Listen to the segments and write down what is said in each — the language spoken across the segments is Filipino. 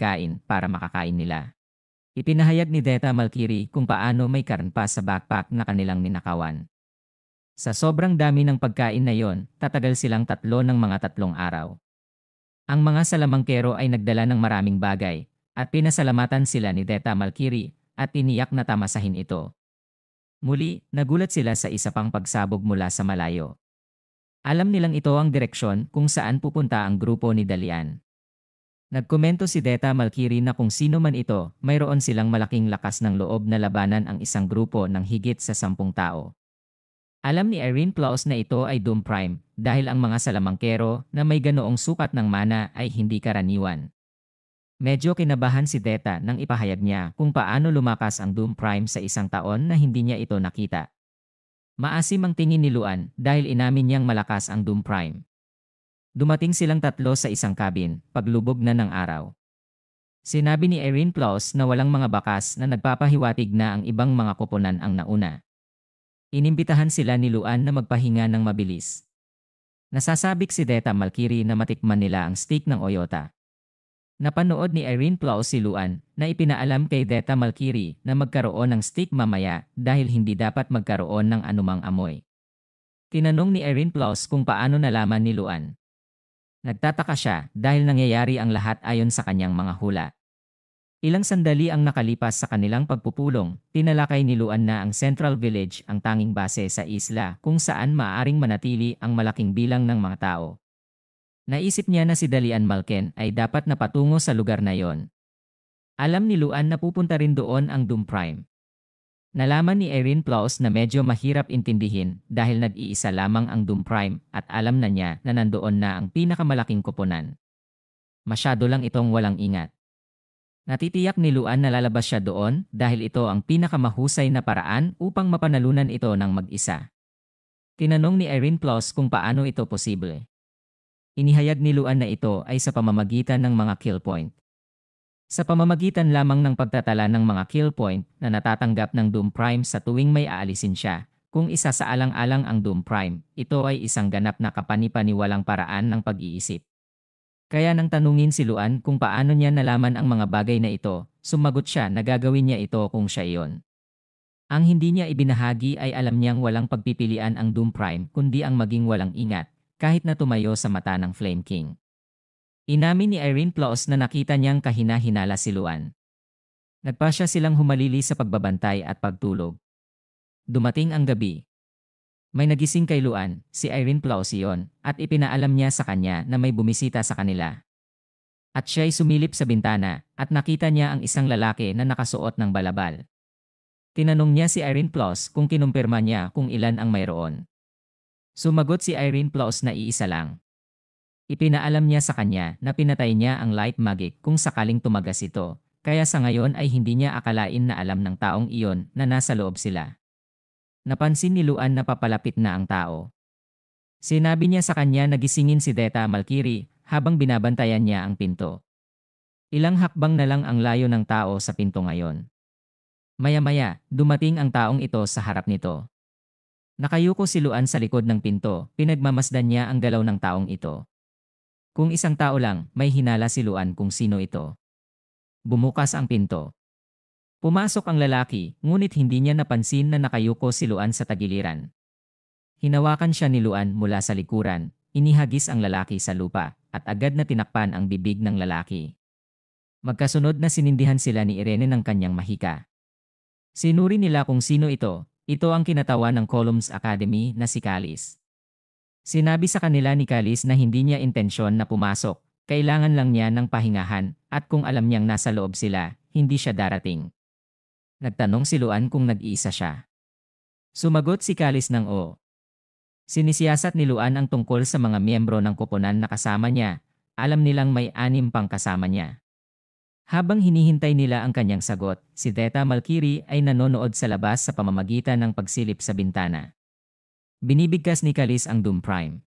pagkain para makakain nila. Ipinahayag ni Deta Malkiri kung paano may karne pa sa backpack na kanilang ninakawan. Sa sobrang dami ng pagkain na yon, tatagal silang tatlo ng mga 3 araw. Ang mga salamangkero ay nagdala ng maraming bagay at pinasalamatan sila ni Deta Malkiri at tiniyak na tamasahin ito. Muli, nagulat sila sa isa pang pagsabog mula sa malayo. Alam nilang ito ang direksyon kung saan pupunta ang grupo ni Dalian. Nagkomento si Deta Malkiri na kung sino man ito, mayroon silang malaking lakas ng loob na labanan ang isang grupo ng higit sa 10 tao. Alam ni Irene Plaus na ito ay Doom Prime dahil ang mga salamangkero na may ganoong sukat ng mana ay hindi karaniwan. Medyo kinabahan si Deta nang ipahayag niya kung paano lumakas ang Doom Prime sa isang taon na hindi niya ito nakita. Maasim ang tingin ni Luan dahil inamin niyang malakas ang Doom Prime. Dumating silang tatlo sa isang cabin, paglubog na ng araw. Sinabi ni Irene Plaus na walang mga bakas na nagpapahiwatig na ang ibang mga koponan ang nauna. Inimbitahan sila ni Luan na magpahinga ng mabilis. Nasasabik si Deta Malkiri na matikman nila ang steak ng Oyota. Napanood ni Irene Plaus si Luan na ipinaalam kay Deta Malkiri na magkaroon ng steak mamaya dahil hindi dapat magkaroon ng anumang amoy. Tinanong ni Irene Plaus kung paano nalaman ni Luan. Nagtataka siya dahil nangyayari ang lahat ayon sa kanyang mga hula. Ilang sandali ang nakalipas sa kanilang pagpupulong, tinalakay ni Luan na ang Central Village ang tanging base sa isla kung saan maaaring manatili ang malaking bilang ng mga tao. Naisip niya na si Dalian Malken ay dapat na patungo sa lugar na yon. Alam ni Luan na pupunta rin doon ang Doom Prime. Nalaman ni Irene Plaus na medyo mahirap intindihin dahil nag-iisa lamang ang Doom Prime at alam na niya na nandoon na ang pinakamalaking koponan. Masyado lang itong walang ingat. Natitiyak ni Luan na lalabas siya doon dahil ito ang pinakamahusay na paraan upang mapanalunan ito ng mag-isa. Tinanong ni Irene Plaus kung paano ito posible. Inihayag ni Luan na ito ay sa pamamagitan ng mga kill point. Sa pamamagitan lamang ng pagtatala ng mga kill point na natatanggap ng Doom Prime sa tuwing may aalisin siya, kung isa sa alang-alang ang Doom Prime, ito ay isang ganap na kapanipaniwalang paraan ng pag-iisip. Kaya nang tanungin si Luan kung paano niya nalaman ang mga bagay na ito, sumagot siya na gagawin niya ito kung siya iyon. Ang hindi niya ibinahagi ay alam niyang walang pagpipilian ang Doom Prime kundi ang maging walang ingat, kahit na tumayo sa mata ng Flame King. Inamin ni Irene Plaus na nakita niyang kahina-hinala si Luan. Nagpasya silang humalili sa pagbabantay at pagtulog. Dumating ang gabi. May nagising kay Luan, si Irene Plaus iyon, at ipinaalam niya sa kanya na may bumisita sa kanila. At siya'y sumilip sa bintana at nakita niya ang isang lalaki na nakasuot ng balabal. Tinanong niya si Irene Plaus kung kinumpirma niya kung ilan ang mayroon. Sumagot si Irene Plaus na iisa lang. Ipinaalam niya sa kanya na pinatay niya ang light magic kung sakaling tumagas ito, kaya sa ngayon ay hindi niya akalain na alam ng taong iyon na nasa loob sila. Napansin ni Luan na papalapit na ang tao. Sinabi niya sa kanya na gisingin si Deta Malkiri habang binabantayan niya ang pinto. Ilang hakbang na lang ang layo ng tao sa pinto ngayon. Maya-maya, dumating ang taong ito sa harap nito. Nakayuko si Luan sa likod ng pinto, pinagmamasdan niya ang galaw ng taong ito. Kung isang tao lang, may hinala si Luan kung sino ito. Bumukas ang pinto. Pumasok ang lalaki, ngunit hindi niya napansin na nakayuko si Luan sa tagiliran. Hinawakan siya ni Luan mula sa likuran, inihagis ang lalaki sa lupa, at agad na tinakpan ang bibig ng lalaki. Magkasunod na sinindihan sila ni Irene ng kanyang mahika. Sinuri nila kung sino ito ang kinatawan ng Columns Academy na si Callis. Sinabi sa kanila ni Callis na hindi niya intensyon na pumasok, kailangan lang niya ng pahingahan, at kung alam niyang nasa loob sila, hindi siya darating. Nagtanong si Luan kung nag-iisa siya. Sumagot si Callis ng oo. Sinisiyasat ni Luan ang tungkol sa mga miyembro ng koponan na kasama niya, alam nilang may 6 pang kasama niya. Habang hinihintay nila ang kanyang sagot, si Deta Malkiri ay nanonood sa labas sa pamamagitan ng pagsilip sa bintana. Binibigkas ni Callis ang Doom Prime.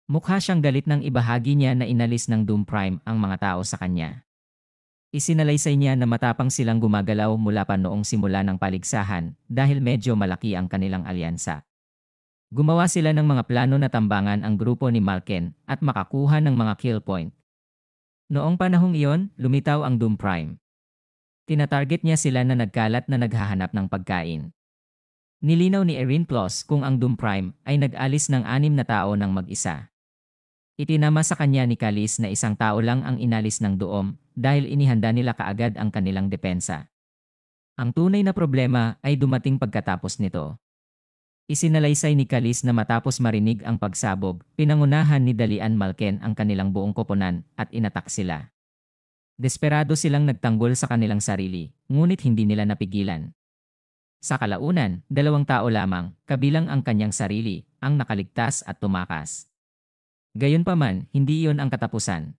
Mukha siyang galit nang ibahagi niya na inalis ng Doom Prime ang mga tao sa kanya. Isinalaysay niya na matapang silang gumagalaw mula pa noong simula ng paligsahan dahil medyo malaki ang kanilang alyansa. Gumawa sila ng mga plano na tambangan ang grupo ni Malken at makakuha ng mga kill point. Noong panahong iyon, lumitaw ang Doom Prime. Tinatarget niya sila na nagkalat na naghahanap ng pagkain. Nilinaw ni Erin Plus kung ang Doom Prime ay nag-alis ng 6 na tao ng mag-isa. Itinama sa kanya ni Kalis na isang tao lang ang inalis ng Doom dahil inihanda nila kaagad ang kanilang depensa. Ang tunay na problema ay dumating pagkatapos nito. Isinalaysay ni Kalis na matapos marinig ang pagsabog, pinangunahan ni Dalian Malken ang kanilang buong koponan at inatak sila. Desperado silang nagtanggol sa kanilang sarili, ngunit hindi nila napigilan. Sa kalaunan, 2 tao lamang, kabilang ang kanyang sarili, ang nakaligtas at tumakas. Gayunpaman, hindi iyon ang katapusan.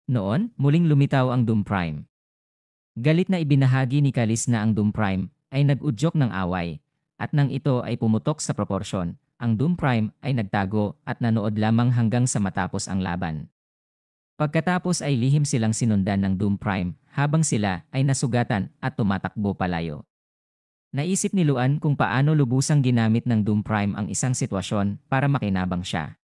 Noon, muling lumitaw ang Doom Prime. Galit na ibinahagi ni Kalis na ang Doom Prime ay nag-udyok ng away, at nang ito ay pumutok sa proporsyon, ang Doom Prime ay nagtago at nanood lamang hanggang sa matapos ang laban. Pagkatapos ay lihim silang sinundan ng Doom Prime habang sila ay nasugatan at tumatakbo palayo. Naisip ni Luan kung paano lubusang ginamit ng Doom Prime ang isang sitwasyon para makinabang siya.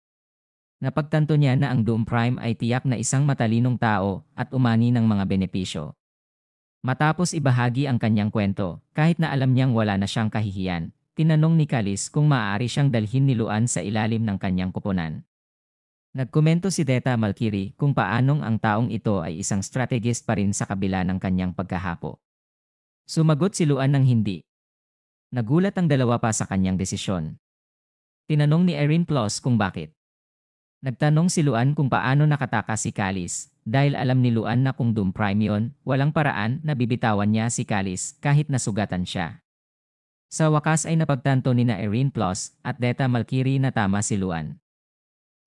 Napagtanto niya na ang Doom Prime ay tiyak na isang matalinong tao at umani ng mga benepisyo. Matapos ibahagi ang kanyang kwento, kahit na alam niyang wala na siyang kahihiyan, tinanong ni Kalis kung maaari siyang dalhin ni Luan sa ilalim ng kanyang koponan. Nagkomento si Deta Malkiri kung paanong ang taong ito ay isang strategist pa rin sa kabila ng kanyang pagkahapo. Sumagot si Luan ng hindi. Nagulat ang dalawa pa sa kanyang desisyon. Tinanong ni Erin Plus kung bakit. Nagtanong si Luan kung paano nakatakas si Kalis, dahil alam ni Luan na kung Doom Prime yon, walang paraan na bibitawan niya si Kalis kahit nasugatan siya. Sa wakas ay napagtanto ni na Erin Plus at Deta Malkiri na tama si Luan.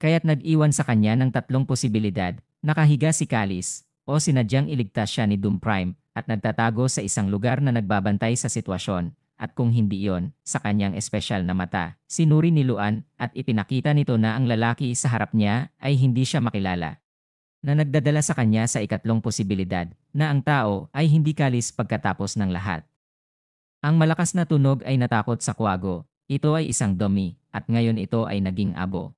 Kaya't nag-iwan sa kanya ng 3 posibilidad, nakahiga si Kalis, o sinadyang iligtas siya ni Doom Prime at nagtatago sa isang lugar na nagbabantay sa sitwasyon, at kung hindi iyon, sa kanyang espesyal na mata, sinuri ni Luan at ipinakita nito na ang lalaki sa harap niya ay hindi siya makilala. Na nagdadala sa kanya sa ikatlong posibilidad na ang tao ay hindi Kalis pagkatapos ng lahat. Ang malakas na tunog ay natakot sa kwago, ito ay isang dummy, at ngayon ito ay naging abo.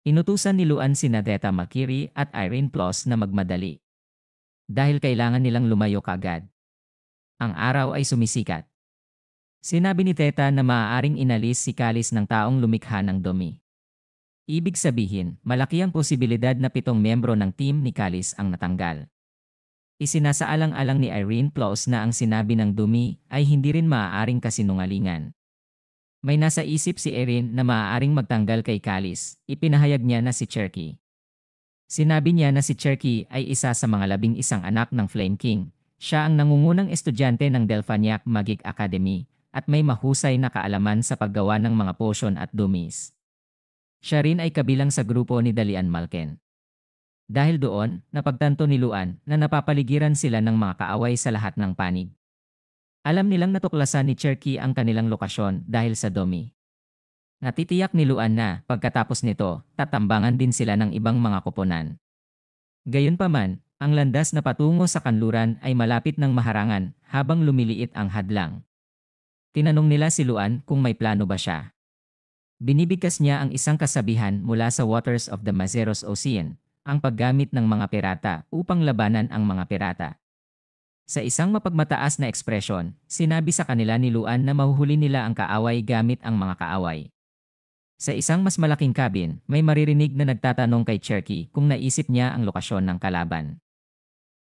Inutusan ni Luan sina Deta Malkiri at Erin Plus na magmadali. Dahil kailangan nilang lumayo kaagad. Ang araw ay sumisikat. Sinabi ni Teta na maaaring inalis si Kalis ng taong lumikha ng dumi. Ibig sabihin, malaki ang posibilidad na 7 miyembro ng team ni Kalis ang natanggal. Isinasaalang-alang ni Erin Plus na ang sinabi ng dumi ay hindi rin maaaring kasinungalingan. May nasa isip si Erin na maaaring magtanggal kay Kalis, ipinahayag niya na si Cherky. Sinabi niya na si Cherky ay isa sa mga 11 anak ng Flame King. Siya ang nangungunang estudyante ng Delphaniac Magic Academy at may mahusay na kaalaman sa paggawa ng mga potion at dummies. Siya rin ay kabilang sa grupo ni Dalian Malken. Dahil doon, napagtanto ni Luan na napapaligiran sila ng mga kaaway sa lahat ng panig. Alam nilang natuklasan ni Cherky ang kanilang lokasyon dahil sa dummy. Natitiyak ni Luan na, pagkatapos nito, tatambangan din sila ng ibang mga koponan. Gayunpaman, ang landas na patungo sa kanluran ay malapit ng maharangan habang lumiliit ang hadlang. Tinanong nila si Luan kung may plano ba siya. Binibigkas niya ang isang kasabihan mula sa Waters of the Mazeros Ocean, ang paggamit ng mga pirata upang labanan ang mga pirata. Sa isang mapagmataas na ekspresyon, sinabi sa kanila ni Luan na mahuhuli nila ang kaaway gamit ang mga kaaway. Sa isang mas malaking cabin, may maririnig na nagtatanong kay Cherky kung naisip niya ang lokasyon ng kalaban.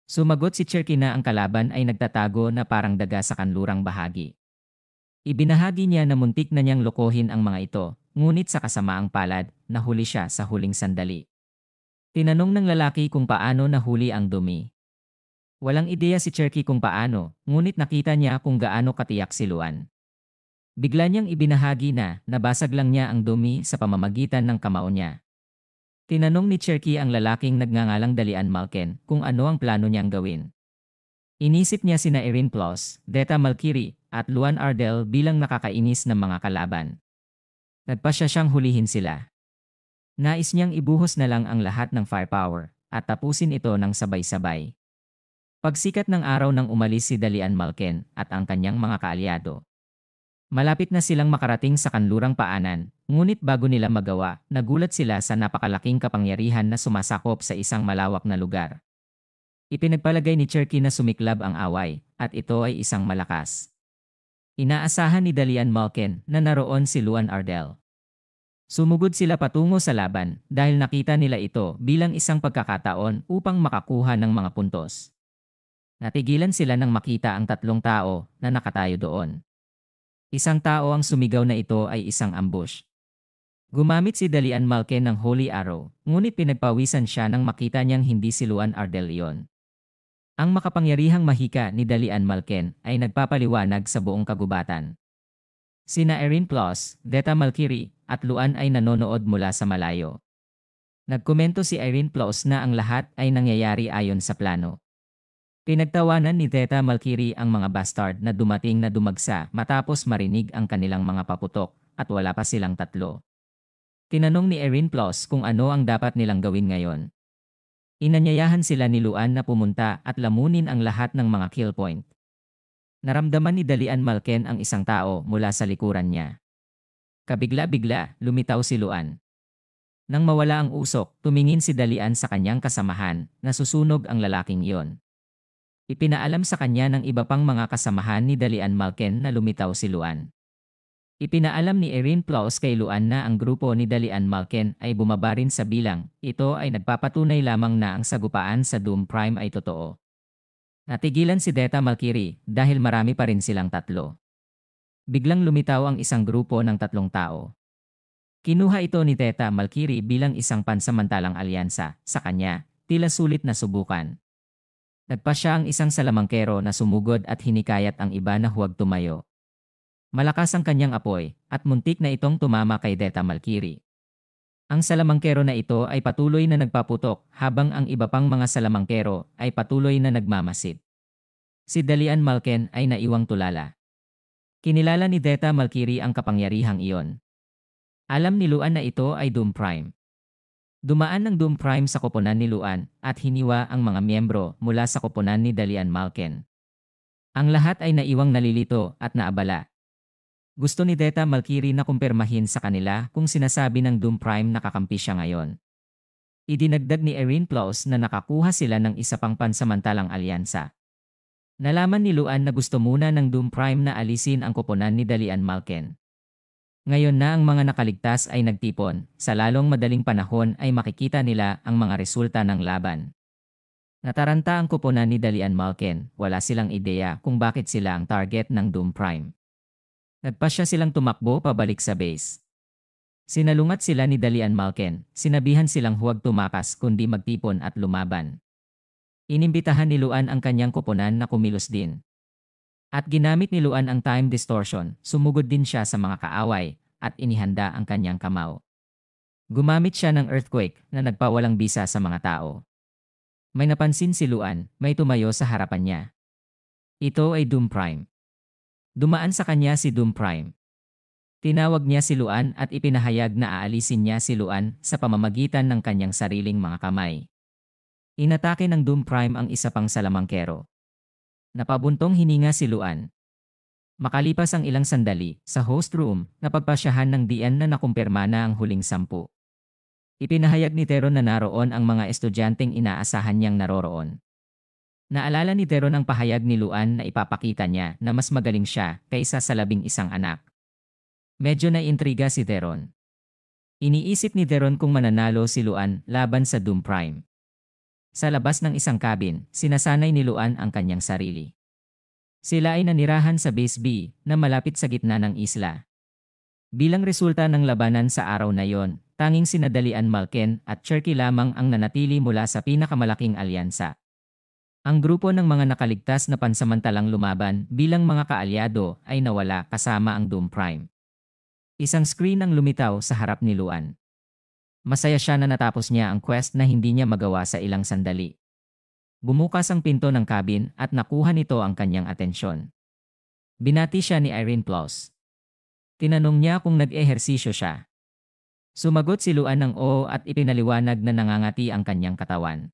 Sumagot si Cherky na ang kalaban ay nagtatago na parang daga sa kanlurang bahagi. Ibinahagi niya na muntik na niyang lokohin ang mga ito, ngunit sa kasamaang palad, nahuli siya sa huling sandali. Tinanong ng lalaki kung paano nahuli ang dumi. Walang ideya si Cherky kung paano, ngunit nakita niya kung gaano katiyak si Luan. Bigla niyang ibinahagi na nabasag lang niya ang dumi sa pamamagitan ng kamao niya. Tinanong ni Cherky ang lalaking nagngangalang Dalian Malken kung ano ang plano niyang gawin. Inisip niya sina Erin Plus, Deta Malkiri, at Luan Ardell bilang nakakainis ng mga kalaban. Nagpasya siyang hulihin sila. Nais niyang ibuhos na lang ang lahat ng firepower at tapusin ito ng sabay-sabay. Pagsikat ng araw nang umalis si Dalian Malken at ang kanyang mga kaalyado. Malapit na silang makarating sa kanlurang paanan, ngunit bago nila magawa, nagulat sila sa napakalaking kapangyarihan na sumasakop sa isang malawak na lugar. Ipinagpalagay ni Cherky na sumiklab ang away, at ito ay isang malakas. Inaasahan ni Dalian Malkin na naroon si Luan Ardell. Sumugod sila patungo sa laban dahil nakita nila ito bilang isang pagkakataon upang makakuha ng mga puntos. Natigilan sila nang makita ang tatlong tao na nakatayo doon. Isang tao ang sumigaw na ito ay isang ambush. Gumamit si Dalian Malkin ng Holy Arrow, ngunit pinagpawisan siya nang makita niyang hindi si Luan Ardell iyon. Ang makapangyarihang mahika ni Dalian Malkin ay nagpapaliwanag sa buong kagubatan. Sina Erin Plus, Deta Malkiri, at Luan ay nanonood mula sa malayo. Nagkomento si Erin Plus na ang lahat ay nangyayari ayon sa plano. Pinagtawanan ni Deta Malkiri ang mga bastard na dumating na dumagsa matapos marinig ang kanilang mga paputok at wala pa silang tatlo. Tinanong ni Erin Plus kung ano ang dapat nilang gawin ngayon. Inanyayahan sila ni Luan na pumunta at lamunin ang lahat ng mga kill point. Naramdaman ni Dalian Malkin ang isang tao mula sa likuran niya. Kabigla-bigla, lumitaw si Luan. Nang mawala ang usok, tumingin si Dalian sa kanyang kasamahan, nasusunog ang lalaking iyon. Ipinaalam sa kanya ng iba pang mga kasamahan ni Dalian Malkin na lumitaw si Luan. Ipinaalam ni Erin Plus kay Luan na ang grupo ni Dalian Malkin ay bumaba rin sa bilang. Ito ay nagpapatunay lamang na ang sagupaan sa Doom Prime ay totoo. Natigilan si Deta Malkiri dahil marami pa rin silang tatlo. Biglang lumitaw ang isang grupo ng tatlong tao. Kinuha ito ni Deta Malkiri bilang isang pansamantalang alyansa. Sa kanya, tila sulit na subukan. Nagpa siya ang isang salamangkero na sumugod at hinikayat ang iba na huwag tumayo. Malakas ang kanyang apoy at muntik na itong tumama kay Deta Malkiri. Ang salamangkero na ito ay patuloy na nagpaputok habang ang iba pang mga salamangkero ay patuloy na nagmamasid. Si Dalian Malkin ay naiwang tulala. Kinilala ni Deta Malkiri ang kapangyarihang iyon. Alam ni Luan na ito ay Doom Prime. Dumaan ng Doom Prime sa koponan ni Luan at hiniwa ang mga miyembro mula sa koponan ni Dalian Malkin. Ang lahat ay naiwang nalilito at naabala. Gusto ni Deta Malkiri na kumpirmahin sa kanila kung sinasabi ng Doom Prime na kakampi siya ngayon. Idinagdag ni Erin Plus na nakakuha sila ng isa pang pansamantalang alyansa. Nalaman ni Luan na gusto muna ng Doom Prime na alisin ang koponan ni Dalian Malkin. Ngayon na ang mga nakaligtas ay nagtipon, sa lalong madaling panahon ay makikita nila ang mga resulta ng laban. Nataranta ang koponan ni Dalian Malkin, wala silang ideya kung bakit sila ang target ng Doom Prime. Nagpasya silang tumakbo pabalik sa base. Sinalungat sila ni Dalian Malkin, sinabihan silang huwag tumakas kundi magtipon at lumaban. Inimbitahan ni Luan ang kanyang koponan na kumilos din. At ginamit ni Luan ang time distortion, sumugod din siya sa mga kaaway, at inihanda ang kanyang kamao. Gumamit siya ng earthquake na nagpawalang bisa sa mga tao. May napansin si Luan, may tumayo sa harapan niya. Ito ay Doom Prime. Dumaan sa kanya si Doom Prime. Tinawag niya si Luan at ipinahayag na aalisin niya si Luan sa pamamagitan ng kanyang sariling mga kamay. Inatake ng Doom Prime ang isa pang salamangkero. Napabuntong hininga si Luan. Makalipas ang ilang sandali, sa host room, napagpasyahan ng DN na nakumpirma na ang huling 10. Ipinahayag ni Teron na naroon ang mga estudyanteng inaasahan niyang naroroon. Naalala ni Teron ang pahayag ni Luan na ipapakita niya na mas magaling siya kaysa sa 11 anak. Medyo naiintriga si Teron. Iniisip ni Teron kung mananalo si Luan laban sa Doom Prime. Sa labas ng isang cabin, sinasanay ni Luan ang kanyang sarili. Sila ay nanirahan sa Base B na malapit sa gitna ng isla. Bilang resulta ng labanan sa araw na yon, tanging sina Dalian Malkin at Cherky lamang ang nanatili mula sa pinakamalaking alyansa. Ang grupo ng mga nakaligtas na pansamantalang lumaban bilang mga kaalyado ay nawala kasama ang Doom Prime. Isang screen ang lumitaw sa harap ni Luan. Masaya siya na natapos niya ang quest na hindi niya magawa sa ilang sandali. Bumukas ang pinto ng cabin at nakuha nito ang kanyang atensyon. Binati siya ni Erin Plus. Tinanong niya kung nag-ehersisyo siya. Sumagot si Luan ng oo at ipinaliwanag na nangangati ang kanyang katawan.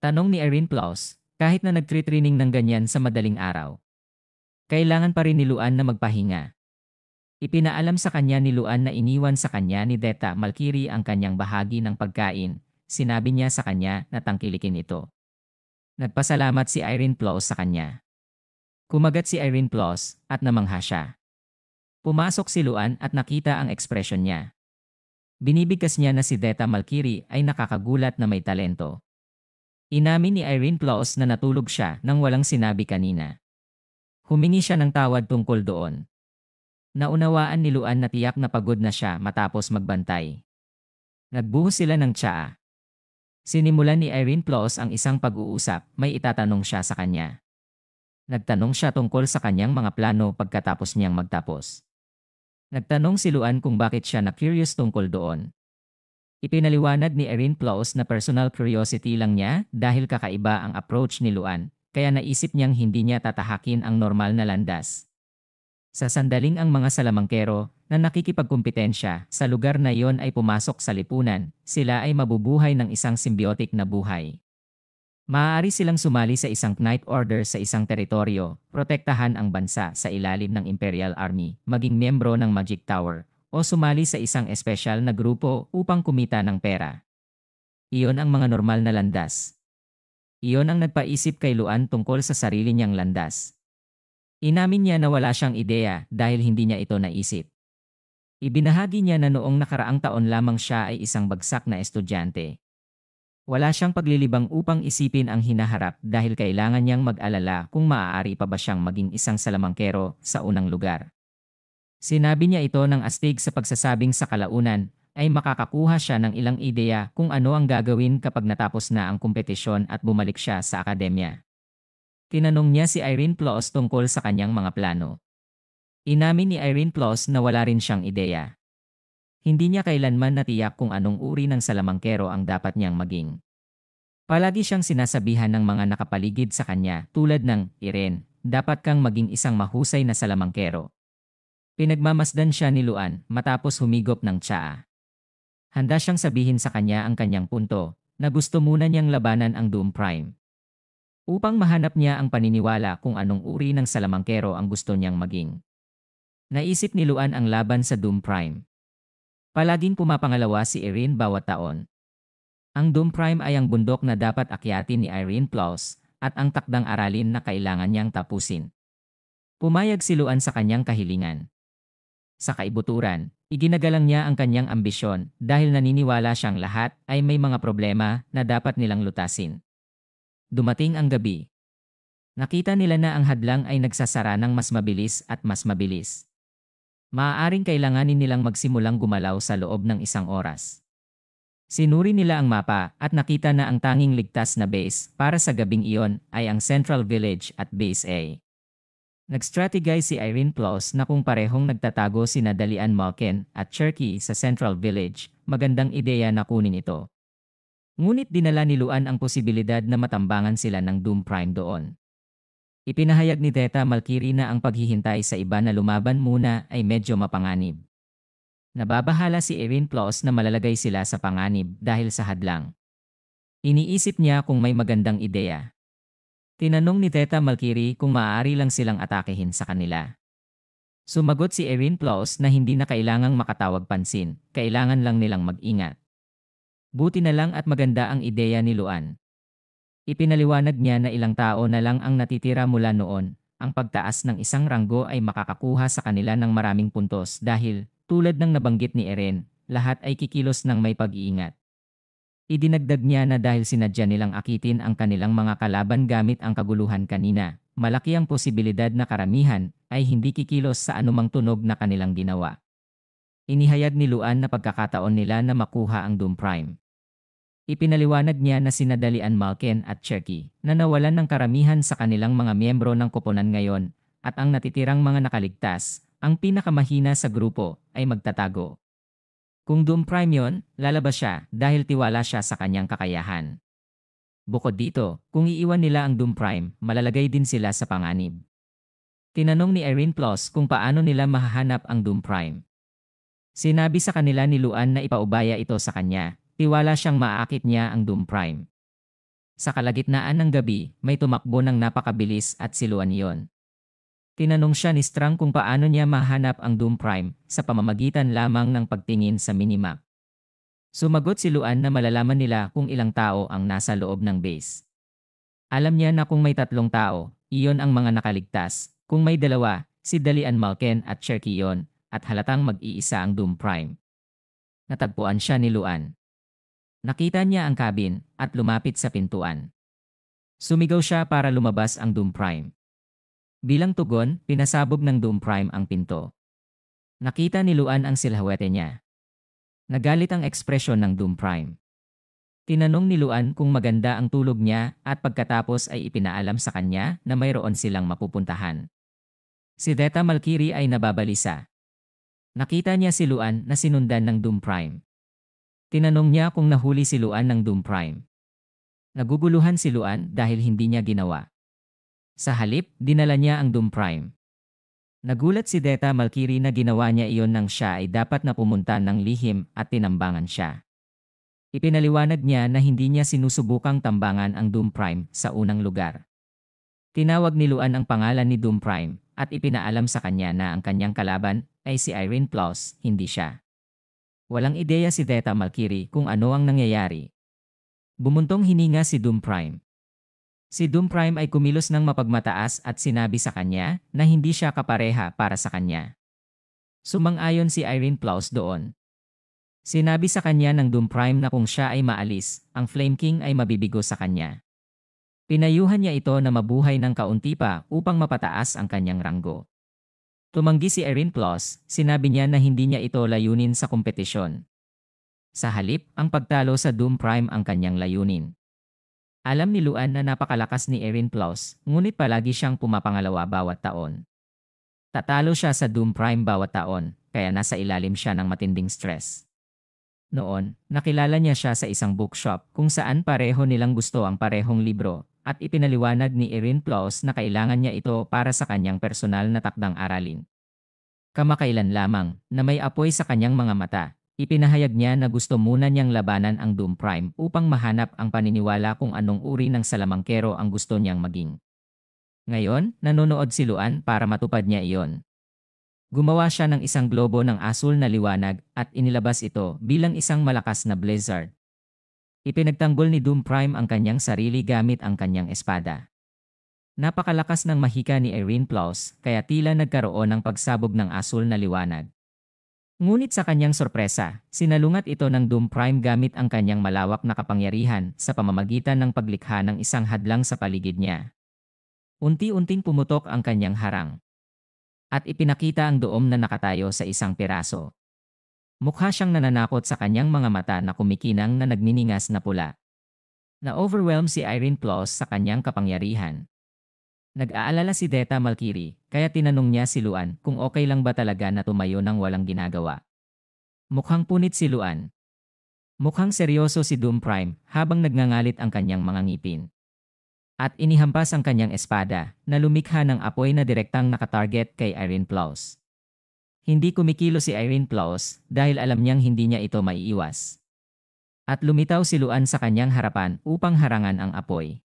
Tanong ni Erin Plus, kahit na nagtritraining ng ganyan sa madaling araw. Kailangan pa rin ni Luan na magpahinga. Ipinaalam sa kanya ni Luan na iniwan sa kanya ni Deta Malkiri ang kanyang bahagi ng pagkain. Sinabi niya sa kanya na tangkilikin ito. Nagpasalamat si Irene Plus sa kanya. Kumagat si Irene Plus at namangha siya. Pumasok si Luan at nakita ang ekspresyon niya. Binibigkas niya na si Deta Malkiri ay nakakagulat na may talento. Inamin ni Irene Plus na natulog siya nang walang sinabi kanina. Humingi siya ng tawad tungkol doon. Naunawaan ni Luan na tiyak na pagod na siya matapos magbantay. Nagbuhos sila ng tsaa. Sinimulan ni Irene Plus ang isang pag-uusap, may itatanong siya sa kanya. Nagtanong siya tungkol sa kanyang mga plano pagkatapos niyang magtapos. Nagtanong si Luan kung bakit siya na-curious tungkol doon. Ipinaliwanag ni Irene Plus na personal curiosity lang niya dahil kakaiba ang approach ni Luan, kaya naisip niyang hindi niya tatahakin ang normal na landas. Sa sandaling ang mga salamangkero na nakikipagkumpetensya sa lugar na iyon ay pumasok sa lipunan, sila ay mabubuhay ng isang symbiotic na buhay. Maaari silang sumali sa isang Knight Order sa isang teritoryo, protektahan ang bansa sa ilalim ng Imperial Army, maging miyembro ng Magic Tower, o sumali sa isang espesyal na grupo upang kumita ng pera. Iyon ang mga normal na landas. Iyon ang nagpaisip kay Luan tungkol sa sarili niyang landas. Inamin niya na wala siyang ideya dahil hindi niya ito naisip. Ibinahagi niya na noong nakaraang taon lamang siya ay isang bagsak na estudyante. Wala siyang paglilibang upang isipin ang hinaharap dahil kailangan niyang mag-alala kung maaari pa ba siyang maging isang salamangkero sa unang lugar. Sinabi niya ito ng astig sa pagsasabing sa kalaunan ay makakakuha siya ng ilang ideya kung ano ang gagawin kapag natapos na ang kompetisyon at bumalik siya sa akademya. Tinanong niya si Irene Plus tungkol sa kanyang mga plano. Inamin ni Irene Plus na wala rin siyang ideya. Hindi niya kailanman natiyak kung anong uri ng salamangkero ang dapat niyang maging. Palagi siyang sinasabihan ng mga nakapaligid sa kanya tulad ng, Irene, dapat kang maging isang mahusay na salamangkero. Pinagmamasdan siya ni Luan matapos humigop ng tsaa. Handa siyang sabihin sa kanya ang kanyang punto na gusto muna niyang labanan ang Doom Prime. Upang mahanap niya ang paniniwala kung anong uri ng salamangkero ang gusto niyang maging. Naisip ni Luan ang laban sa Doom Prime. Palaging pumapangalawa si Irene bawat taon. Ang Doom Prime ay ang bundok na dapat akyatin ni Irene Plus at ang takdang aralin na kailangan niyang tapusin. Pumayag si Luan sa kanyang kahilingan. Sa kaibuturan, iginagalang niya ang kanyang ambisyon dahil naniniwala siyang lahat ay may mga problema na dapat nilang lutasin. Dumating ang gabi. Nakita nila na ang hadlang ay nagsasara ng mas mabilis at mas mabilis. Maaaring kailanganin nilang magsimulang gumalaw sa loob ng isang oras. Sinuri nila ang mapa at nakita na ang tanging ligtas na base para sa gabing iyon ay ang Central Village at Base A. Nag-strategize si Irene Plus na kung parehong nagtatago sina Dalian Malkin at Cherky sa Central Village, magandang ideya na kunin ito. Ngunit dinala ni Luan ang posibilidad na matambangan sila ng Doom Prime doon. Ipinahayag ni Deta Malkiri na ang paghihintay sa iba na lumaban muna ay medyo mapanganib. Nababahala si Irene Plus na malalagay sila sa panganib dahil sa hadlang. Iniisip niya kung may magandang ideya. Tinanong ni Deta Malkiri kung maaari lang silang atakehin sa kanila. Sumagot si Irene Plus na hindi na kailangang makatawag pansin, kailangan lang nilang mag-ingat. Buti na lang at maganda ang ideya ni Luan. Ipinaliwanag niya na ilang tao na lang ang natitira mula noon, ang pagtaas ng isang ranggo ay makakakuha sa kanila ng maraming puntos dahil, tulad ng nabanggit ni Irene, lahat ay kikilos ng may pag-iingat. Idinagdag niya na dahil sinadya nilang akitin ang kanilang mga kalaban gamit ang kaguluhan kanina, malaki ang posibilidad na karamihan ay hindi kikilos sa anumang tunog na kanilang ginawa. Inihayag ni Luan na pagkakataon nila na makuha ang Doom Prime. Ipinaliwanag niya na sina Dalian Malkin at Cherky na nawalan ng karamihan sa kanilang mga miyembro ng koponan ngayon at ang natitirang mga nakaligtas, ang pinakamahina sa grupo, ay magtatago. Kung Doom Prime yon, lalabas siya dahil tiwala siya sa kanyang kakayahan. Bukod dito, kung iiwan nila ang Doom Prime, malalagay din sila sa panganib. Tinanong ni Irene Plus kung paano nila mahahanap ang Doom Prime. Sinabi sa kanila ni Luan na ipaubaya ito sa kanya. Tiwala siyang maaakit niya ang Doom Prime. Sa kalagitnaan ng gabi, may tumakbo ng napakabilis at si Luan iyon. Tinanong siya ni Strang kung paano niya mahanap ang Doom Prime sa pamamagitan lamang ng pagtingin sa minimap. Sumagot si Luan na malalaman nila kung ilang tao ang nasa loob ng base. Alam niya na kung may 3 tao, iyon ang mga nakaligtas. Kung may 2, si Dalian Malken at Cherky yon, at halatang mag-iisa ang Doom Prime. Natagpuan siya ni Luan. Nakita niya ang cabin at lumapit sa pintuan. Sumigaw siya para lumabas ang Doom Prime. Bilang tugon, pinasabog ng Doom Prime ang pinto. Nakita ni Luan ang silhouette niya. Nagalit ang ekspresyon ng Doom Prime. Tinanong ni Luan kung maganda ang tulog niya at pagkatapos ay ipinaalam sa kanya na mayroon silang mapupuntahan. Si Deta Malkiri ay nababalisa. Nakita niya si Luan na sinundan ng Doom Prime. Tinanong niya kung nahuli si Luan ng Doom Prime. Naguguluhan si Luan dahil hindi niya ginawa. Sa halip, dinala niya ang Doom Prime. Nagulat si Deta Malkiri na ginawa niya iyon nang siya ay dapat na pumunta ng lihim at tinambangan siya. Ipinaliwanag niya na hindi niya sinusubukang tambangan ang Doom Prime sa unang lugar. Tinawag ni Luan ang pangalan ni Doom Prime at ipinaalam sa kanya na ang kanyang kalaban ay si Irene Plus, hindi siya. Walang ideya si Deta Malkiri kung ano ang nangyayari. Bumuntong hininga si Doom Prime. Si Doom Prime ay kumilos ng mapagmataas at sinabi sa kanya na hindi siya kapareha para sa kanya. Sumang-ayon si Irene Plus doon. Sinabi sa kanya ng Doom Prime na kung siya ay maalis, ang Flame King ay mabibigo sa kanya. Pinayuhan niya ito na mabuhay ng kaunti pa upang mapataas ang kanyang ranggo. Tumanggi si Irene Plus, sinabi niya na hindi niya ito layunin sa kompetisyon. Sa halip, ang pagtalo sa Doom Prime ang kanyang layunin. Alam ni Luan na napakalakas ni Irene Plus, ngunit palagi siyang pumapangalawa bawat taon. Tatalo siya sa Doom Prime bawat taon, kaya nasa ilalim siya ng matinding stress. Noon, nakilala niya siya sa isang bookshop kung saan pareho nilang gusto ang parehong libro at ipinaliwanag ni Irene Plus na kailangan niya ito para sa kanyang personal na takdang aralin. Kamakailan lamang na may apoy sa kanyang mga mata, ipinahayag niya na gusto muna niyang labanan ang Doom Prime upang mahanap ang paniniwala kung anong uri ng salamangkero ang gusto niyang maging. Ngayon, nanonood si Luan para matupad niya iyon. Gumawa siya ng isang globo ng asul na liwanag at inilabas ito bilang isang malakas na blizzard. Ipinagtanggol ni Doom Prime ang kanyang sarili gamit ang kanyang espada. Napakalakas ng mahika ni Irene Plus kaya tila nagkaroon ng pagsabog ng asul na liwanag. Ngunit sa kanyang sorpresa, sinalungat ito ng Doom Prime gamit ang kanyang malawak na kapangyarihan sa pamamagitan ng paglikha ng isang hadlang sa paligid niya. Unti-unting pumutok ang kanyang harang. At ipinakita ang doom na nakatayo sa isang piraso. Mukha siyang nananakot sa kanyang mga mata na kumikinang na nagniningas na pula. Na-overwhelm si Irene Plus sa kanyang kapangyarihan. Nag-aalala si Deta Malkiri, kaya tinanong niya si Luan kung okay lang ba talaga na tumayo ng walang ginagawa. Mukhang punit si Luan. Mukhang seryoso si Doom Prime habang nagngangalit ang kanyang mga ngipin. At inihampas ang kanyang espada na lumikha ng apoy na direktang nakatarget kay Irene Plus. Hindi kumikilo si Irene Plus dahil alam niyang hindi niya ito maiiwas. At lumitaw si Luan sa kanyang harapan upang harangan ang apoy.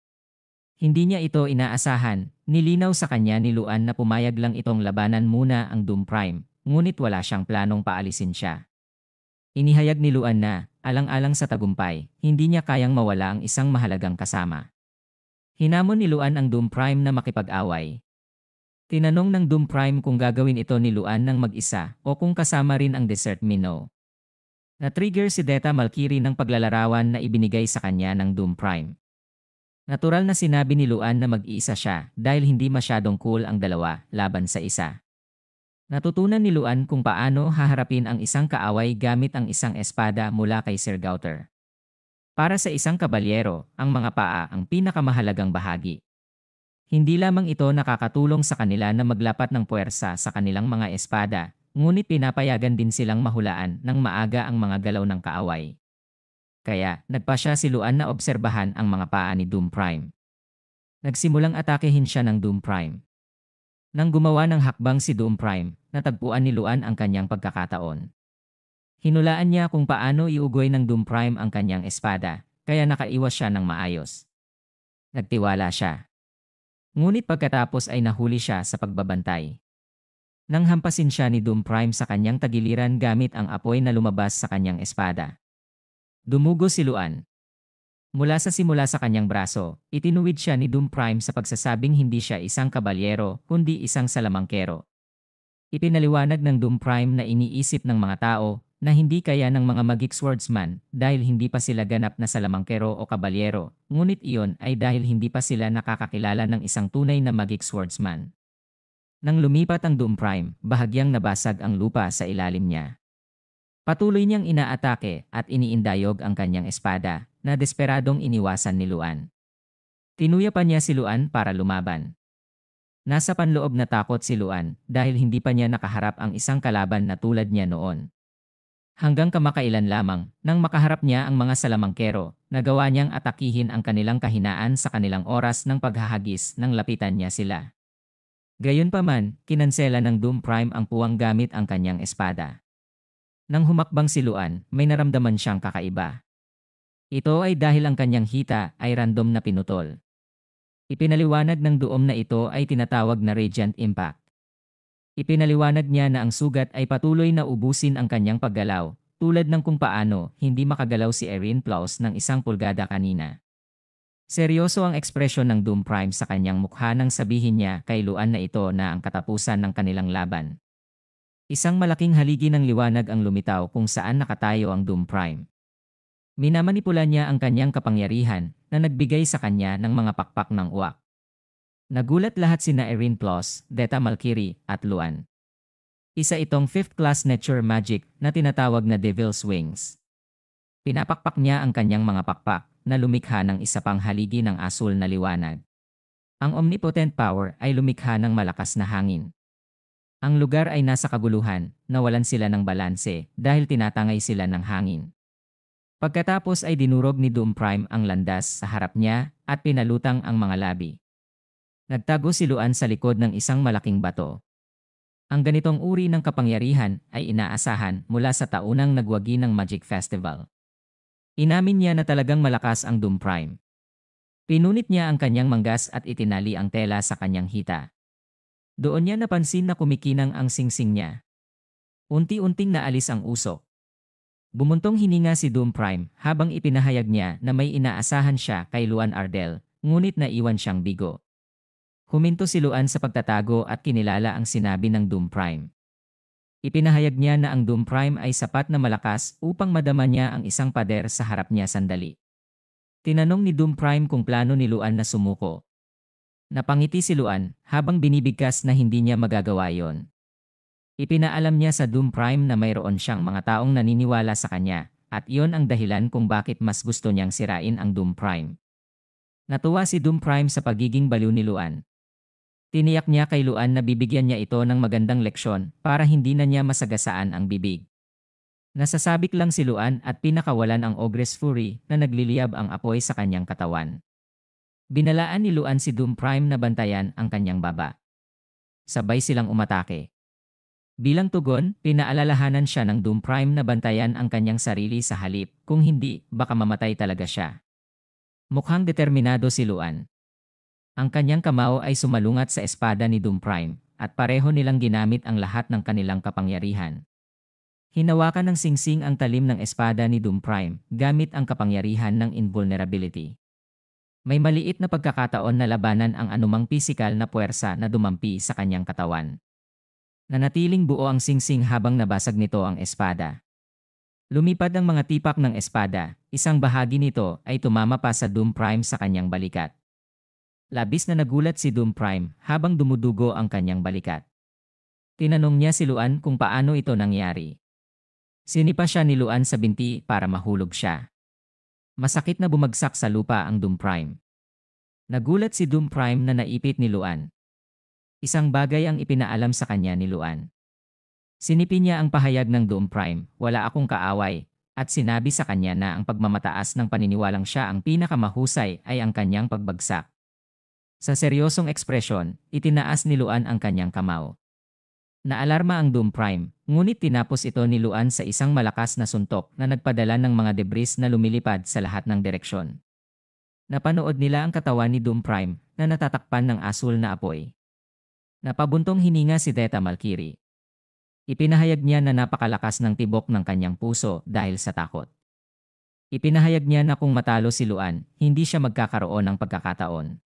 Hindi niya ito inaasahan, nilinaw sa kanya ni Luan na pumayag lang itong labanan muna ang Doom Prime, ngunit wala siyang planong paalisin siya. Inihayag ni Luan na, alang-alang sa tagumpay, hindi niya kayang mawala ang isang mahalagang kasama. Hinamon ni Luan ang Doom Prime na makipag-away. Tinanong ng Doom Prime kung gagawin ito ni Luan ng mag-isa o kung kasama rin ang Desert Minnow. Na-trigger si Deta Malkiri ng paglalarawan na ibinigay sa kanya ng Doom Prime. Natural na sinabi ni Luan na mag-iisa siya dahil hindi masyadong cool ang dalawa laban sa isa. Natutunan ni Luan kung paano haharapin ang isang kaaway gamit ang isang espada mula kay Sir Gauter. Para sa isang kabalyero, ang mga paa ang pinakamahalagang bahagi. Hindi lamang ito nakakatulong sa kanila na maglapat ng puwersa sa kanilang mga espada, ngunit pinapayagan din silang mahulaan ng maaga ang mga galaw ng kaaway. Kaya, nagpasya si Luan na obserbahan ang mga paa ni Doom Prime. Nagsimulang atakehin siya ng Doom Prime. Nang gumawa ng hakbang si Doom Prime, natagpuan ni Luan ang kanyang pagkakataon. Hinulaan niya kung paano iugoy ng Doom Prime ang kanyang espada, kaya nakaiwas siya ng maayos. Nagtiwala siya. Ngunit pagkatapos ay nahuli siya sa pagbabantay. Nang hampasin siya ni Doom Prime sa kanyang tagiliran gamit ang apoy na lumabas sa kanyang espada. Dumugo si Luan. Mula sa simula sa kanyang braso, itinuwid siya ni Doom Prime sa pagsasabing hindi siya isang kabalyero, kundi isang salamangkero. Ipinaliwanag ng Doom Prime na iniisip ng mga tao na hindi kaya ng mga Magic Swordsman dahil hindi pa sila ganap na salamangkero o kabalyero, ngunit iyon ay dahil hindi pa sila nakakakilala ng isang tunay na Magic Swordsman. Nang lumipat ang Doom Prime, bahagyang nabasag ang lupa sa ilalim niya. Patuloy niyang inaatake at iniindayog ang kanyang espada na desperadong iniwasan ni Luan. Tinuya pa niya si Luan para lumaban. Nasa panloob na takot si Luan dahil hindi pa niya nakaharap ang isang kalaban na tulad niya noon. Hanggang kamakailan lamang nang makaharap niya ang mga salamangkero, nagawa niyang atakihin ang kanilang kahinaan sa kanilang oras ng paghahagis nang lapitan niya sila. Gayunpaman, kinansela ng Doom Prime ang puwang gamit ang kanyang espada. Nang humakbang si Luan, may naramdaman siyang kakaiba. Ito ay dahil ang kanyang hita ay random na pinutol. Ipinaliwanag ng Doom na ito ay tinatawag na Radiant Impact. Ipinaliwanag niya na ang sugat ay patuloy na ubusin ang kanyang paggalaw, tulad ng kung paano hindi makagalaw si Erin Plaus ng 1 pulgada kanina. Seryoso ang ekspresyon ng Doom Prime sa kanyang mukha nang sabihin niya kay Luan na ito na ang katapusan ng kanilang laban. Isang malaking haligi ng liwanag ang lumitaw kung saan nakatayo ang Doom Prime. Minamanipula niya ang kanyang kapangyarihan na nagbigay sa kanya ng mga pakpak ng uwak. Nagulat lahat sina Erin Plaus, Deta Malkiri, at Luan. Isa itong 5th class nature magic na tinatawag na Devil's Wings. Pinapakpak niya ang kanyang mga pakpak na lumikha ng isa pang haligi ng asul na liwanag. Ang omnipotent power ay lumikha ng malakas na hangin. Ang lugar ay nasa kaguluhan, nawalan sila ng balanse dahil tinatangay sila ng hangin. Pagkatapos ay dinurog ni Doom Prime ang landas sa harap niya at pinalutang ang mga labi. Nagtago si Luan sa likod ng isang malaking bato. Ang ganitong uri ng kapangyarihan ay inaasahan mula sa taunang nagwagi ng Magic Festival. Inamin niya na talagang malakas ang Doom Prime. Pinunit niya ang kanyang manggas at itinali ang tela sa kanyang hita. Doon niya napansin na kumikinang ang singsing niya. Unti-unting naalis ang usok. Bumuntong hininga si Doom Prime habang ipinahayag niya na may inaasahan siya kay Luan Ardell, ngunit naiwan siyang bigo. Huminto si Luan sa pagtatago at kinilala ang sinabi ng Doom Prime. Ipinahayag niya na ang Doom Prime ay sapat na malakas upang madama niya ang isang pader sa harap niya sandali. Tinanong ni Doom Prime kung plano ni Luan na sumuko. Napangiti si Luan habang binibigkas na hindi niya magagawa yon. Ipinaalam niya sa Doom Prime na mayroon siyang mga taong naniniwala sa kanya at iyon ang dahilan kung bakit mas gusto niyang sirain ang Doom Prime. Natuwa si Doom Prime sa pagiging baliw ni Luan. Tiniyak niya kay Luan na bibigyan niya ito ng magandang leksyon para hindi na niya masagasaan ang bibig. Nasasabik lang si Luan at pinakawalan ang Ogre's Fury na nagliliyab ang apoy sa kanyang katawan. Binalaan ni Luan si Doom Prime na bantayan ang kanyang baba. Sabay silang umatake. Bilang tugon, pinaalalahanan siya ng Doom Prime na bantayan ang kanyang sarili sa halip, kung hindi, baka mamatay talaga siya. Mukhang determinado si Luan. Ang kanyang kamao ay sumalungat sa espada ni Doom Prime, at pareho nilang ginamit ang lahat ng kanilang kapangyarihan. Hinawakan ng singsing ang talim ng espada ni Doom Prime, gamit ang kapangyarihan ng invulnerability. May maliit na pagkakataon na labanan ang anumang pisikal na puwersa na dumampi sa kanyang katawan. Nanatiling buo ang singsing habang nabasag nito ang espada. Lumipad ang mga tipak ng espada, isang bahagi nito ay tumama pa sa Doom Prime sa kanyang balikat. Labis na nagulat si Doom Prime habang dumudugo ang kanyang balikat. Tinanong niya si Luan kung paano ito nangyari. Sinipa siya ni Luan sa binti para mahulog siya. Masakit na bumagsak sa lupa ang Doom Prime. Nagulat si Doom Prime na naipit ni Luan. Isang bagay ang ipinaalam sa kanya ni Luan. Sinipin niya ang pahayag ng Doom Prime, wala akong kaaway, at sinabi sa kanya na ang pagmamataas ng paniniwalang siya ang pinakamahusay ay ang kanyang pagbagsak. Sa seryosong ekspresyon, itinaas ni Luan ang kanyang kamao. Naalarma ang Doom Prime, ngunit tinapos ito ni Luan sa isang malakas na suntok na nagpadala ng mga debris na lumilipad sa lahat ng direksyon. Napanood nila ang katawan ni Doom Prime na natatakpan ng asul na apoy. Napabuntong hininga si Deta Malkiri. Ipinahayag niya na napakalakas ng tibok ng kanyang puso dahil sa takot. Ipinahayag niya na kung matalo si Luan, hindi siya magkakaroon ng pagkakataon.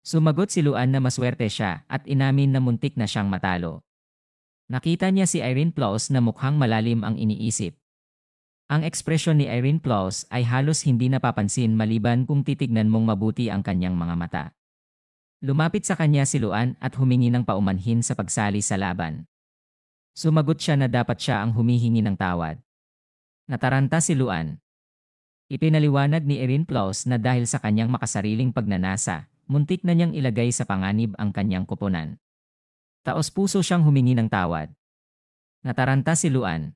Sumagot si Luan na maswerte siya at inamin na muntik na siyang matalo. Nakita niya si Irene Plaus na mukhang malalim ang iniisip. Ang ekspresyon ni Irene Plaus ay halos hindi napapansin maliban kung titignan mong mabuti ang kanyang mga mata. Lumapit sa kanya si Luan at humingi ng paumanhin sa pagsali sa laban. Sumagot siya na dapat siya ang humihingi ng tawad. Nataranta si Luan. Ipinaliwanag ni Irene Plaus na dahil sa kanyang makasariling pagnanasa, muntik na niyang ilagay sa panganib ang kanyang koponan. Taos-puso siyang humingi ng tawad. Nataranta si Luan.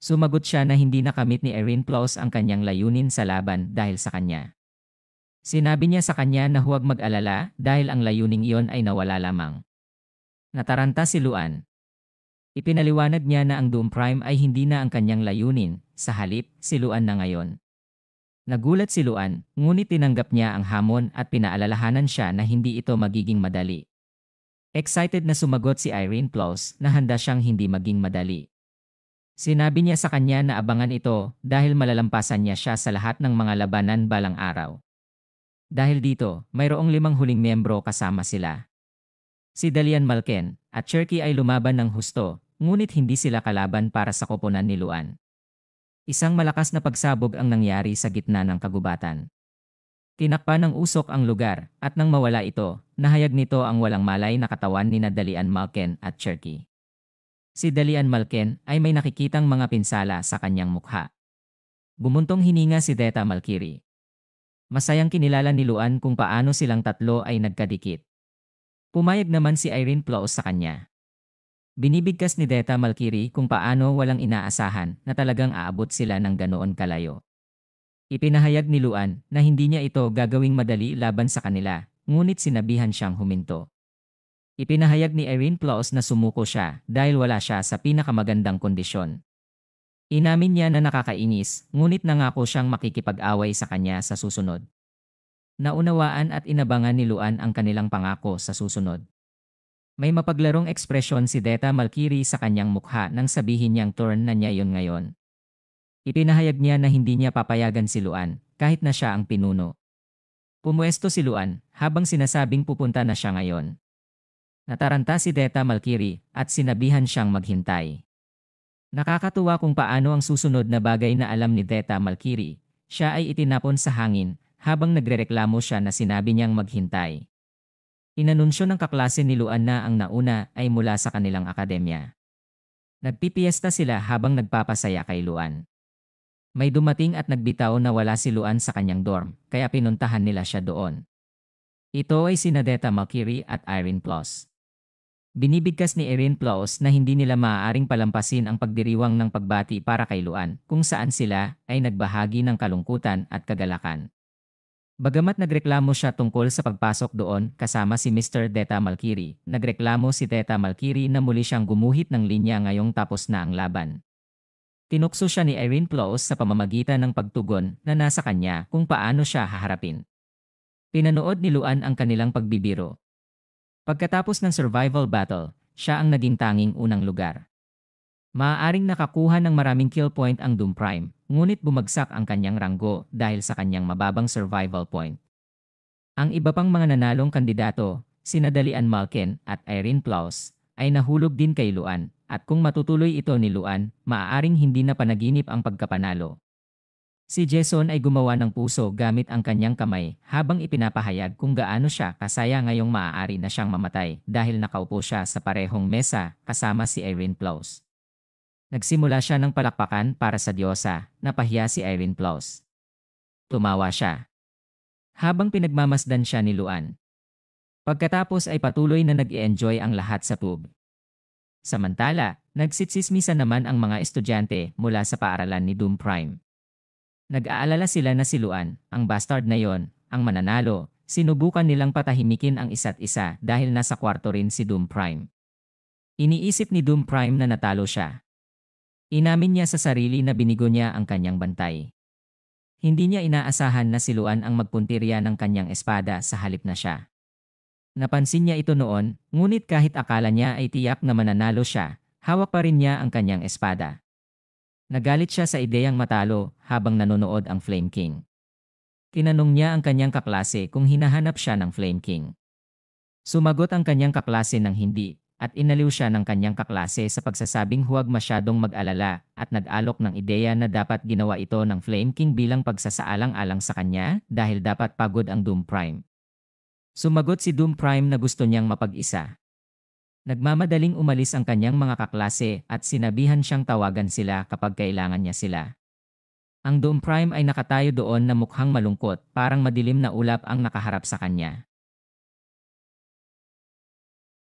Sumagot siya na hindi nakamit ni Irene Plaus ang kanyang layunin sa laban dahil sa kanya. Sinabi niya sa kanya na huwag mag-alala dahil ang layuning iyon ay nawala lamang. Nataranta si Luan. Ipinaliwanag niya na ang Doom Prime ay hindi na ang kanyang layunin, sa halip, si Luan na ngayon. Nagulat si Luan, ngunit tinanggap niya ang hamon at pinaalalahanan siya na hindi ito magiging madali. Excited na sumagot si Irene Plaus na handa siyang hindi maging madali. Sinabi niya sa kanya na abangan ito dahil malalampasan niya siya sa lahat ng mga labanan balang araw. Dahil dito, mayroong 5 huling miyembro kasama sila. Si Dalian Malken at Cherky ay lumaban ng husto, ngunit hindi sila kalaban para sa koponan ni Luan. Isang malakas na pagsabog ang nangyari sa gitna ng kagubatan. Tinakpan ng usok ang lugar at nang mawala ito, nahayag nito ang walang malay na katawan ni Dalian Malken at Cherky. Si Dalian Malken ay may nakikitang mga pinsala sa kanyang mukha. Bumuntong hininga si Deta Malkiri. Masayang kinilala ni Luan kung paano silang tatlo ay nagkadikit. Pumayag naman si Irene Plaus sa kanya. Binibigkas ni Deta Malkiri kung paano walang inaasahan na talagang aabot sila ng ganoon kalayo. Ipinahayag ni Luan na hindi niya ito gagawing madali laban sa kanila, ngunit sinabihan siyang huminto. Ipinahayag ni Irene Plaus na sumuko siya dahil wala siya sa pinakamagandang kondisyon. Inamin niya na nakakainis, ngunit nangako siyang makikipag-away sa kanya sa susunod. Naunawaan at inabangan ni Luan ang kanilang pangako sa susunod. May mapaglarong ekspresyon si Deta Malkiri sa kanyang mukha nang sabihin niyang turn na niya yun ngayon. Ipinahayag niya na hindi niya papayagan si Luan kahit na siya ang pinuno. Pumuesto si Luan habang sinasabing pupunta na siya ngayon. Nataranta si Deta Malkiri at sinabihan siyang maghintay. Nakakatuwa kung paano ang susunod na bagay na alam ni Deta Malkiri, siya ay itinapon sa hangin habang nagrereklamo siya na sinabi niyang maghintay. Inanunsyo ng kaklase ni Luan na ang nauna ay mula sa kanilang akademya. Nagpipiesta sila habang nagpapasaya kay Luan. May dumating at nagbitaw na wala si Luan sa kanyang dorm, kaya pinuntahan nila siya doon. Ito ay sina Deta Malkiri at Irene Plaus. Binibigkas ni Irene Plaus na hindi nila maaaring palampasin ang pagdiriwang ng pagbati para kay Luan kung saan sila ay nagbahagi ng kalungkutan at kagalakan. Bagamat nagreklamo siya tungkol sa pagpasok doon kasama si Mr. Deta Malkiri, nagreklamo si Deta Malkiri na muli siyang gumuhit ng linya ngayong tapos na ang laban. Tinukso siya ni Irene Plaus sa pamamagitan ng pagtugon na nasa kanya kung paano siya haharapin. Pinanood ni Luan ang kanilang pagbibiro. Pagkatapos ng survival battle, siya ang naging tanging unang lugar. Maaaring nakakuha ng maraming kill point ang Doom Prime, ngunit bumagsak ang kanyang ranggo dahil sa kanyang mababang survival point. Ang iba pang mga nanalong kandidato, sina Dalian Malken at Irene Plaus, ay nahulog din kay Luan, at kung matutuloy ito ni Luan, maaaring hindi na panaginip ang pagkapanalo. Si Jason ay gumawa ng puso gamit ang kanyang kamay habang ipinapahayag kung gaano siya kasaya ngayong maaari na siyang mamatay dahil nakaupo siya sa parehong mesa kasama si Irene Plaus. Nagsimula siya ng palakpakan para sa diyosa, napahiya si Irene Plaus. Tumawa siya habang pinagmamasdan siya ni Luan. Pagkatapos ay patuloy na nag-i-enjoy ang lahat sa pub. Samantala, nagsitsismisan naman ang mga estudyante mula sa paaralan ni Doom Prime. Nag-aalala sila na si Luan, ang bastard na yon, ang mananalo, sinubukan nilang patahimikin ang isa't isa dahil nasa kwarto rin si Doom Prime. Iniisip ni Doom Prime na natalo siya. Inamin niya sa sarili na binigo niya ang kanyang bantay. Hindi niya inaasahan na si Luan ang magpuntirya ng kanyang espada sa halip na siya. Napansin niya ito noon, ngunit kahit akala niya ay tiyak na mananalo siya, hawak pa rin niya ang kanyang espada. Nagalit siya sa ideyang matalo habang nanonood ang Flame King. Tinanong niya ang kanyang kaklase kung hinahanap siya ng Flame King. Sumagot ang kanyang kaklase ng hindi, at inaliw siya ng kanyang kaklase sa pagsasabing huwag masyadong mag-alala at nag-alok ng ideya na dapat ginawa ito ng Flame King bilang pagsasaalang-alang sa kanya dahil dapat pagod ang Doom Prime. Sumagot si Doom Prime na gusto niyang mapag-isa. Nagmamadaling umalis ang kanyang mga kaklase at sinabihan siyang tawagan sila kapag kailangan niya sila. Ang Doom Prime ay nakatayo doon na mukhang malungkot, parang madilim na ulap ang nakaharap sa kanya.